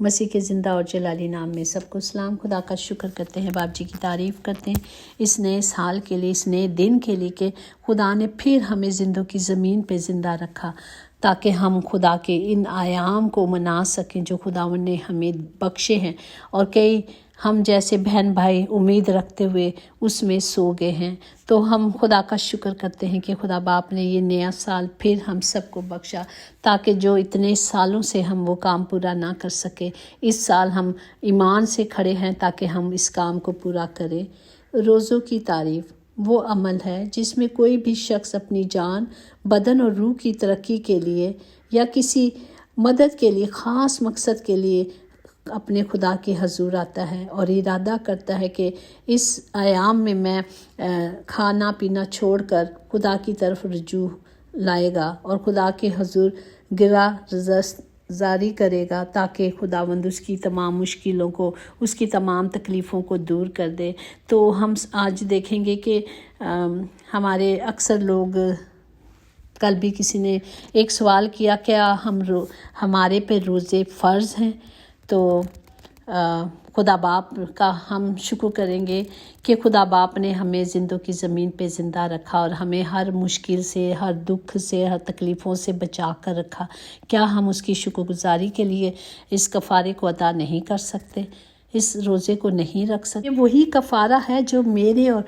مسیح کے زندہ اور جلالی نام میں سب کو سلام۔ خدا کا شکر کرتے ہیں، باپ جی کی تعریف کرتے ہیں اس نئے سال کے لیے، اس نئے دن کے لیے کہ خدا نے پھر ہمیں زندوں کی زمین پہ زندہ رکھا تاکہ ہم خدا کے ان ایام کو منا سکیں جو خداوند نے ہمیں بخشے ہیں۔ اور کئی ہم جیسے بہن بھائی امید رکھتے ہوئے اس میں سو گئے ہیں، تو ہم خدا کا شکر کرتے ہیں کہ خدا باپ نے یہ نیا سال پھر ہم سب کو بخشا تاکہ جو اتنے سالوں سے ہم وہ کام پورا نہ کر سکے، اس سال ہم ایمان سے کھڑے ہیں تاکہ ہم اس کام کو پورا کریں۔ روزوں کی تعریف وہ عمل ہے جس میں کوئی بھی شخص اپنی جان، بدن اور روح کی ترقی کے لیے یا کسی مدد کے لیے خاص مقصد کے لیے اپنے خدا کے حضور آتا ہے اور ارادہ کرتا ہے کہ اس ایام میں میں کھانا پینا چھوڑ کر خدا کی طرف رجوع لائے گا اور خدا کے حضور گرا جاری کرے گا تاکہ خداوند اس کی تمام مشکلوں کو، اس کی تمام تکلیفوں کو دور کر دے۔ تو ہم آج دیکھیں گے کہ ہمارے اکثر لوگ، کل بھی کسی نے ایک سوال کیا کیا ہمارے پہ روزے فرض ہیں؟ تو خدا باپ کا ہم شکر کریں گے کہ خدا باپ نے ہمیں زندوں کی زمین پہ زندہ رکھا اور ہمیں ہر مشکل سے، ہر دکھ سے، ہر تکلیفوں سے بچا کر رکھا۔ کیا ہم اس کی شکر گزاری کے لیے اس کفارے کو ادا نہیں کر سکتے، اس روزے کو نہیں رکھ سکتے؟ وہی کفارہ ہے جو میرے اور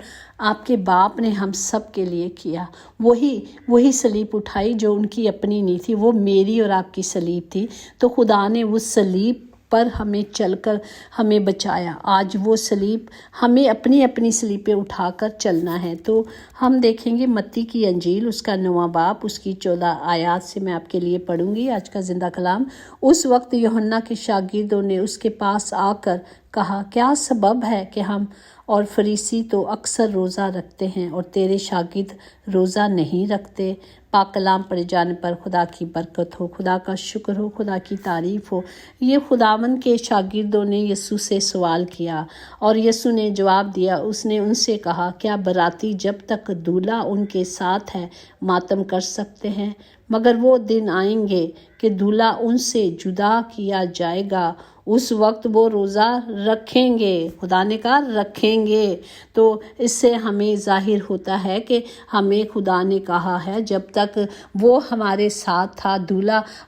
آپ کے باپ نے ہم سب کے لیے کیا، وہی صلیب اٹھائی جو ان کی اپنی نہیں تھی، وہ میری اور آپ کی صلیب تھی۔ تو خدا نے وہ صلیب پر ہمیں چل کر ہمیں بچایا۔ آج وہ صلیب ہمیں اپنی صلیب پہ اٹھا کر چلنا ہے۔ تو ہم دیکھیں گے متی کی انجیل، اس کا 9واں باب، اس کی 14 آیات سے میں آپ کے لیے پڑھوں گی آج کا زندہ کلام۔ اس وقت یوحنا کے شاگردوں نے اس کے پاس آ کر کہا، کیا سبب ہے کہ ہم اور فریسی تو اکثر روزہ رکھتے ہیں اور تیرے شاگرد روزہ نہیں رکھتے؟ پاک کلام پڑھے جانے پر خدا کی برکت ہو، خدا کا شکر ہو، خدا کی تعریف ہو۔ یہ خداوند کے شاگردوں نے یسوع سے سوال کیا اور یسوع نے جواب دیا۔ اس نے ان سے کہا، کیا براتی جب تک دولہا ان کے ساتھ ہے ماتم کر سکتے ہیں؟ مگر وہ دن آئیں گے کہ دولہا ان سے جدا کیا جائے گا، اس وقت وہ روزہ رکھیں گے۔ خدا نے کہا رکھیں گے۔ تو اس سے ہمیں ظاہر ہوتا ہے کہ ہمیں خدا نے کہا ہے جب تک وہ ہمارے ساتھ تھا،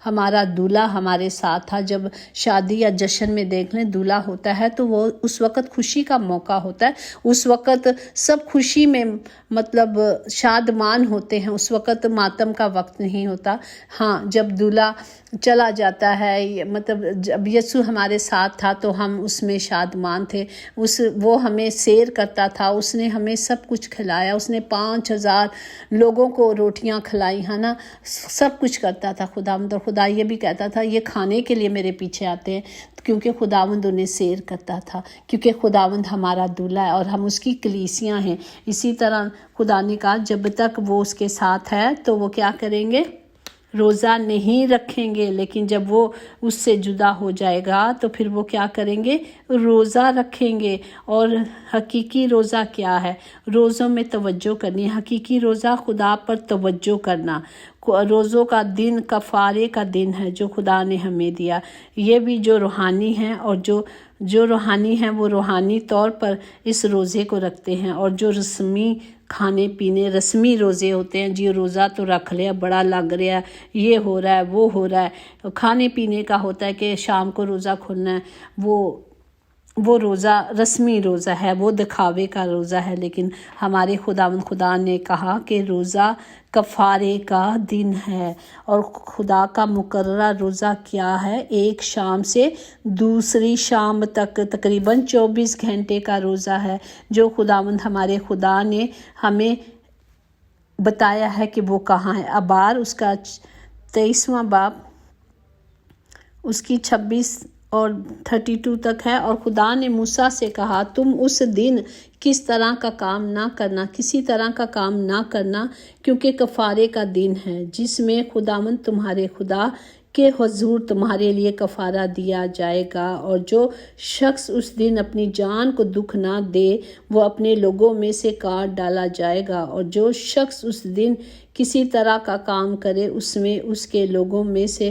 ہمارا دولہا ہمارے ساتھ تھا۔ جب شادی یا جشن میں دیکھ لیں دولہا ہوتا ہے تو وہ اس وقت خوشی کا موقع ہوتا ہے، اس وقت سب خوشی میں مطلب شادمان ہوتے ہیں، اس وقت ماتم کا وقت نہیں ہوتا۔ ہاں، جب دولہا چلا جاتا ہے، مطلب جب یسوع ہمارے ساتھ تھا تو ہم اس میں شادمان تھے، وہ ہمیں سیر کرتا تھا، اس نے ہمیں سب کچھ کھلایا، اس نے 5000 لوگوں کو روٹیاں کھلائی، ہے نا، سب کچھ کرتا تھا خداوند۔ اور خدا یہ بھی کہتا تھا یہ کھانے کے لیے میرے پیچھے آتے ہیں، کیونکہ خداوند انہیں سیر کرتا تھا، کیونکہ خداوند ہمارا دولہا ہے اور ہم اس کی کلیسیاں ہیں۔ اسی طرح خدا نے کہا جب تک وہ اس کے ساتھ ہے تو وہ کیا کریں گے؟ روزہ نہیں رکھیں گے، لیکن جب وہ اس سے جدا ہو جائے گا تو پھر وہ کیا کریں گے؟ روزہ رکھیں گے۔ اور حقیقی روزہ کیا ہے؟ روزوں میں توجہ کرنی ہے۔ حقیقی روزہ خدا پر توجہ کرنا۔ روزوں کا دن کفارے کا دن ہے جو خدا نے ہمیں دیا۔ یہ بھی جو روحانی ہیں اور جو روحانی ہیں وہ روحانی طور پر اس روزے کو رکھتے ہیں، اور جو رسمی کھانے پینے رسمی روزے ہوتے ہیں، جی روزہ تو رکھ لیا، بڑا لگ رہا ہے، یہ ہو رہا ہے، وہ ہو رہا ہے، کھانے پینے کا ہوتا ہے کہ شام کو روزہ کھولنا ہے، وہ روزہ رسمی روزہ ہے، وہ دکھاوے کا روزہ ہے۔ لیکن ہمارے خدا نے کہا کہ روزہ کفارے کا دن ہے، اور خدا کا مقررہ روزہ کیا ہے؟ ایک شام سے دوسری شام تک تقریباً 24 گھنٹے کا روزہ ہے جو خداوند ہمارے خدا نے ہمیں بتایا ہے کہ وہ کہاں ہے۔ ابار اس کا 23واں باب، اس کی 26 اور 32 تک ہے۔ اور خدا نے موسیٰ سے کہا، تم اس دن کس طرح کا کام نہ کرنا، کسی طرح کا کام نہ کرنا، کیونکہ کفارے کا دن ہے جس میں خداوند تمہارے خدا کے حضور تمہارے لیے کفارہ دیا جائے گا۔ اور جو شخص اس دن اپنی جان کو دکھ نہ دے وہ اپنے لوگوں میں سے کاٹ ڈالا جائے گا، اور جو شخص اس دن کسی طرح کا کام کرے اس میں اس کے لوگوں میں سے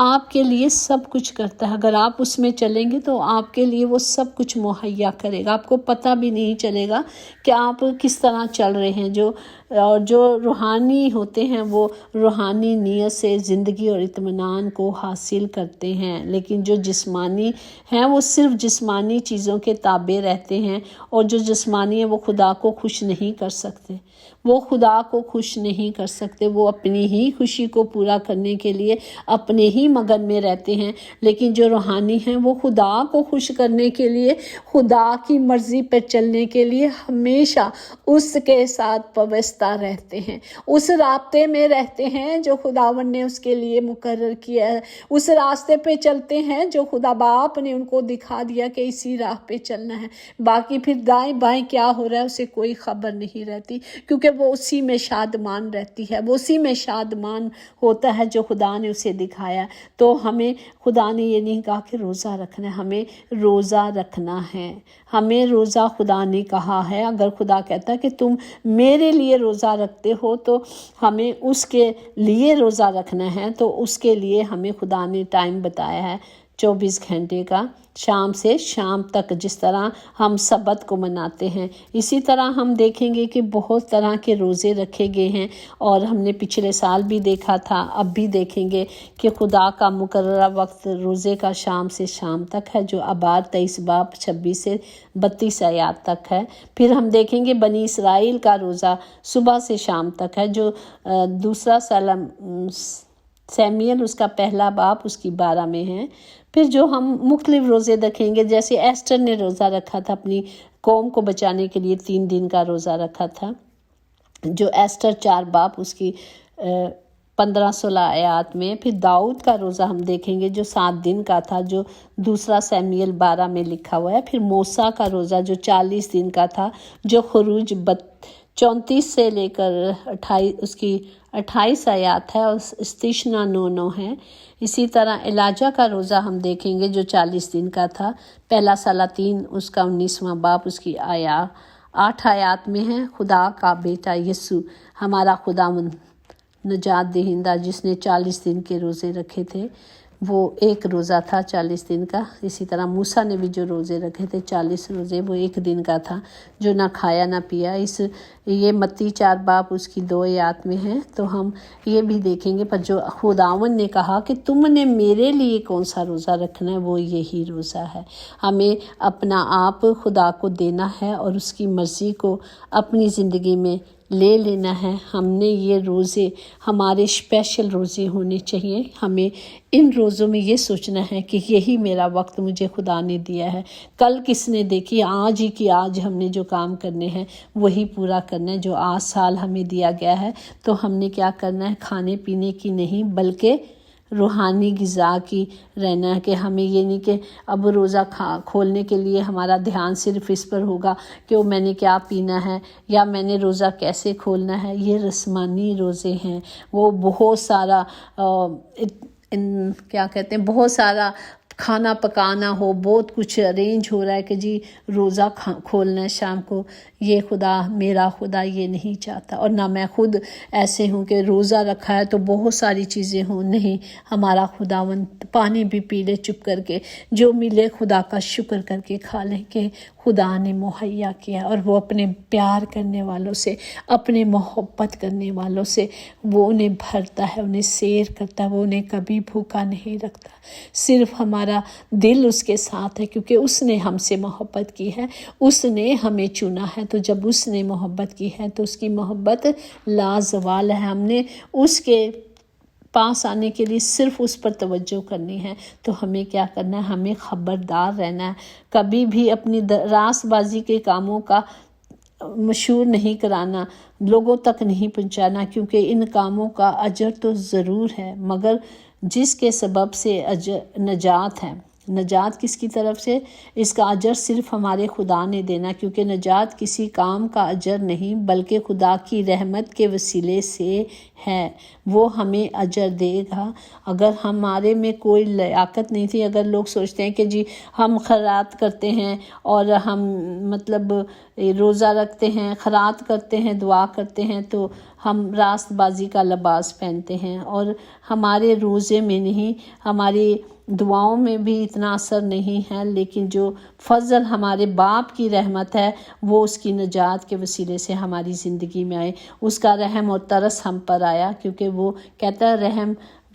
آپ کے لیے سب کچھ کرتا ہے. اگر آپ اس میں چلیں گے تو آپ کے لیے وہ سب کچھ مہیا کرے گا. آپ کو پتہ بھی نہیں چلے گا کہ آپ کس طرح چل رہے ہیں. جو روحانی ہوتے ہیں وہ روحانی نیت سے زندگی اور اطمینان کو حاصل کرتے ہیں، لیکن جو جسمانی ہیں وہ صرف جسمانی چیزوں کے تابع رہتے ہیں، اور جو جسمانی ہیں وہ خدا کو خوش نہیں کر سکتے. وہ خدا کو خوش نہیں کر سکتے. وہ اپنی ہی خوشی کو پورا کرنے کے لیے اپنے ہی مگن میں رہتے ہیں. لیکن جو روحانی ہیں وہ خدا کو خوش کرنے کے لیے، خدا کی مرضی پہ چلنے کے لیے ہمیشہ اس کے ساتھ وابستہ رہتے ہیں، اس رابطے میں رہتے ہیں جو خداوند نے اس کے لیے مقرر کیا ہے. اس راستے پہ چلتے ہیں جو خدا باپ نے ان کو دکھا دیا کہ اسی راہ پہ چلنا ہے. باقی پھر دائیں بائیں کیا ہو رہا ہے اسے کوئی خبر نہیں رہتی، کیونکہ وہ اسی میں شادمان رہتی ہے، وہ اسی میں شادمان ہوتا ہے جو خدا نے اسے دکھایا. تو ہمیں خدا نے یہ نہیں کہا کہ روزہ رکھنا ہے، ہمیں روزہ رکھنا ہے. ہمیں روزہ خدا نے کہا ہے. اگر خدا کہتا ہے کہ تم میرے لیے روزہ رکھتے ہو تو ہمیں اس کے لیے روزہ رکھنا ہے. تو اس کے لیے ہمیں خدا نے ٹائم بتایا ہے 24 گھنٹے کا، شام سے شام تک. جس طرح ہم سبت کو مناتے ہیں اسی طرح ہم دیکھیں گے کہ بہت طرح کے روزے رکھے گئے ہیں، اور ہم نے پچھلے سال بھی دیکھا تھا، اب بھی دیکھیں گے کہ خدا کا مقررہ وقت روزے کا شام سے شام تک ہے، جو ابار 23 باب 26 سے 32 آیات تک ہے. پھر ہم دیکھیں گے بنی اسرائیل کا روزہ صبح سے شام تک ہے، جو دوسرا سیمیل اس کا پہلا باب اس کی 12 میں ہے. پھر جو ہم مختلف روزے رکھیں گے، جیسے ایسٹر نے روزہ رکھا تھا، اپنی قوم کو بچانے کے لیے 3 دن کا روزہ رکھا تھا، جو ایسٹر 4 باب اس کی 15-16 آیات میں. پھر داؤد کا روزہ ہم دیکھیں گے جو 7 دن کا تھا، جو دوسرا سیمیل 12 میں لکھا ہوا ہے. پھر موسیٰ کا روزہ جو 40 دن کا تھا، جو خروج 34 سے لے کر 28 اس کی 28 آیات ہے، اور استشنا 9 ہے. اسی طرح ایلاجہ کا روزہ ہم دیکھیں گے جو 40 دن کا تھا، پہلا سلاطین اس کا 19واں باب اس کی 8 آیات میں ہے. خدا کا بیٹا یسوع ہمارا خداوند نجات دہندہ جس نے 40 دن کے روزے رکھے تھے، وہ ایک روزہ تھا 40 دن کا. اسی طرح موسیٰ نے بھی جو روزے رکھے تھے 40 روزے، وہ ایک دن کا تھا، جو نہ کھایا نہ پیا. یہ متی 4 باب اس کی 2 آیات میں ہے. تو ہم یہ بھی دیکھیں گے. پر جو خداوند نے کہا کہ تم نے میرے لیے کون سا روزہ رکھنا ہے، وہ یہی روزہ ہے. ہمیں اپنا آپ خدا کو دینا ہے اور اس کی مرضی کو اپنی زندگی میں لے لینا ہے. ہم نے یہ روزے ہمارے اسپیشل روزے ہونے چاہیے. ہمیں ان روزوں میں یہ سوچنا ہے کہ یہی میرا وقت مجھے خدا نے دیا ہے. کل کس نے دیکھی، آج ہی کی آج ہم نے جو کام کرنے ہیں وہی پورا کرنا ہے. جو آج سال ہمیں دیا گیا ہے تو ہم نے کیا کرنا ہے، کھانے پینے کی نہیں بلکہ روحانی غذا کی رہنا ہے. کہ ہمیں یہ نہیں کہ اب روزہ کھولنے کے لیے ہمارا دھیان صرف اس پر ہوگا کہ وہ میں نے کیا پینا ہے یا میں نے روزہ کیسے کھولنا ہے. یہ رسمانی روزے ہیں. وہ بہت سارا کیا کہتے ہیں، بہت سارا کھانا پکانا ہو، بہت کچھ ارینج ہو رہا ہے کہ جی روزہ کھولنا ہے شام کو. یہ میرا خدا یہ نہیں چاہتا، اور نہ میں خود ایسے ہوں کہ روزہ رکھا ہے تو بہت ساری چیزیں ہوں. نہیں، ہمارا خداوند پانی بھی پی لے چپ کر کے، جو ملے خدا کا شکر کر کے کھا لیں کہ خدا نے مہیا کیا. اور وہ اپنے پیار کرنے والوں سے، اپنے محبت کرنے والوں سے وہ انہیں بھرتا ہے، انہیں سیر کرتا ہے. وہ انہیں کبھی بھوکا نہیں رکھتا. صرف ہمارا دل اس کے ساتھ ہے، کیونکہ اس نے ہم سے محبت کی ہے، اس نے ہمیں چنا ہے. تو جب اس نے محبت کی ہے تو اس کی محبت لازوال ہے. ہم نے اس کے پاس آنے کے لیے صرف اس پر توجہ کرنی ہے. تو ہمیں کیا کرنا ہے، ہمیں خبردار رہنا ہے. کبھی بھی اپنی راست بازی کے کاموں کا مشہور نہیں کرانا، لوگوں تک نہیں پہنچانا، کیونکہ ان کاموں کا اجر تو ضرور ہے، مگر جس کے سبب سے نجات ہے، نجات کس کی طرف سے؟ اس کا اجر صرف ہمارے خدا نے دینا، کیونکہ نجات کسی کام کا اجر نہیں بلکہ خدا کی رحمت کے وسیلے سے ہے۔ وہ ہمیں اجر دے گا۔ اگر ہمارے میں کوئی لیاقت نہیں تھی، اگر لوگ سوچتے ہیں کہ جی ہم خیرات کرتے ہیں اور ہم مطلب روزہ رکھتے ہیں، خیرات کرتے ہیں، دعا کرتے ہیں، تو ہم راست بازی کا لباس پہنتے ہیں، اور ہمارے روزے میں نہیں، ہماری دعاؤں میں بھی اتنا اثر نہیں ہے، لیکن جو فضل ہمارے باپ کی رحمت ہے وہ اس کی نجات کے وسیلے سے ہماری زندگی میں آئے، اس کا رحم اور ترس ہم پر آیا، کیونکہ وہ کہتا ہے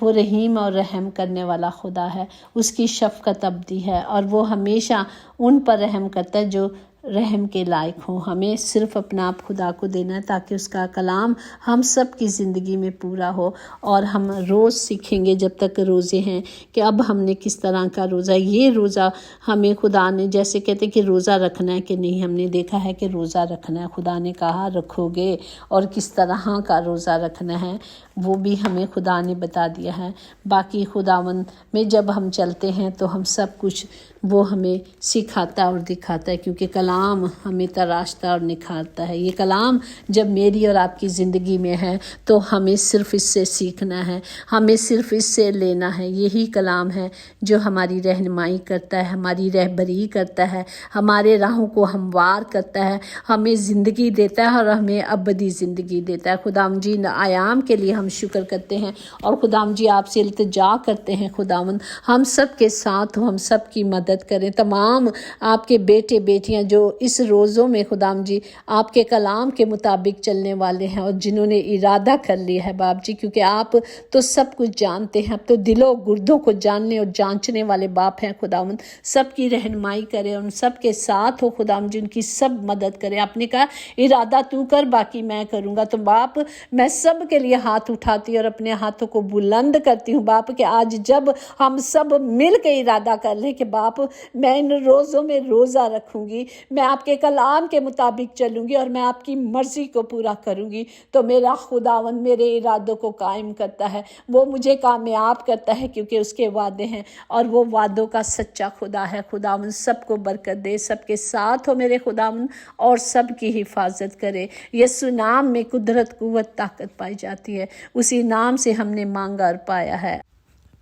وہ رحیم اور رحم کرنے والا خدا ہے، اس کی شفقت ابدی ہے، اور وہ ہمیشہ ان پر رحم کرتا ہے جو رحم کے لائق ہوں۔ ہمیں صرف اپنا آپ خدا کو دینا ہے تاکہ اس کا کلام ہم سب کی زندگی میں پورا ہو، اور ہم روز سیکھیں گے جب تک روزے ہیں کہ اب ہم نے کس طرح کا روزہ، یہ روزہ ہمیں خدا نے جیسے کہتے کہ روزہ رکھنا ہے کہ نہیں، ہم نے دیکھا ہے کہ روزہ رکھنا ہے، خدا نے کہا رکھو گے، اور کس طرح کا روزہ رکھنا ہے وہ بھی ہمیں خدا نے بتا دیا ہے۔ باقی خداوند میں جب ہم چلتے ہیں تو ہم سب کچھ وہ ہمیں سکھاتا اور دکھاتا ہے، کیونکہ کلام ہمیں تراشتا اور نکھارتا ہے۔ یہ کلام جب میری اور آپ کی زندگی میں ہے تو ہمیں صرف اس سے سیکھنا ہے، ہمیں صرف اس سے لینا ہے۔ یہی کلام ہے جو ہماری رہنمائی کرتا ہے، ہماری رہبری کرتا ہے، ہمارے راہوں کو ہموار کرتا ہے، ہمیں زندگی دیتا ہے اور ہمیں ابدی زندگی دیتا ہے۔ خداوند جی آیام کے لیے ہم شکر کرتے ہیں، اور خداوند جی آپ سے التجا کرتے ہیں خداوند ہم سب کے ساتھ ہو، ہم سب کی مدد کریں۔ تمام آپ کے بیٹے بیٹیاں جو اس روزوں میں خداوند جی آپ کے کلام کے مطابق چلنے والے ہیں، اور جنہوں نے ارادہ کر لیا ہے باپ جی، کیونکہ آپ تو سب کچھ جانتے ہیں، اب تو دلوں گردوں کو جاننے اور جانچنے والے باپ ہیں خداوند، سب کی رہنمائی کرے، ان سب کے ساتھ ہو خداوند جی، ان کی سب مدد کرے۔ آپ نے کہا ارادہ تو کر باقی میں کروں گا، تو باپ میں سب کے لیے ہاتھ اٹھاتی اور اپنے ہاتھوں کو بلند کرتی ہوں باپ، کہ آج جب ہم سب مل کے ارادہ کر لیں کہ باپ میں ان روزوں میں روزہ رکھوں گی، میں آپ کے کلام کے مطابق چلوں گی، اور میں آپ کی مرضی کو پورا کروں گی، تو میرا خداوند میرے ارادوں کو قائم کرتا ہے، وہ مجھے کامیاب کرتا ہے، کیونکہ اس کے وعدے ہیں، اور وہ وعدوں کا سچا خدا ہے۔ خداوند سب کو برکت دے، سب کے ساتھ ہو میرے خداوند، اور سب کی حفاظت کرے۔ یسوع نام میں قدرت، قوت، طاقت پائی جاتی ہے، اسی نام سے ہم نے مانگا اور پایا ہے۔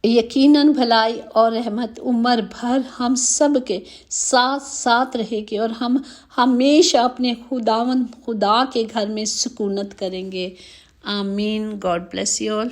یقیناً بھلائی اور رحمت عمر بھر ہم سب کے ساتھ ساتھ رہے گی، اور ہم ہمیشہ اپنے خداوند خدا کے گھر میں سکونت کریں گے۔ آمین۔ God bless you all.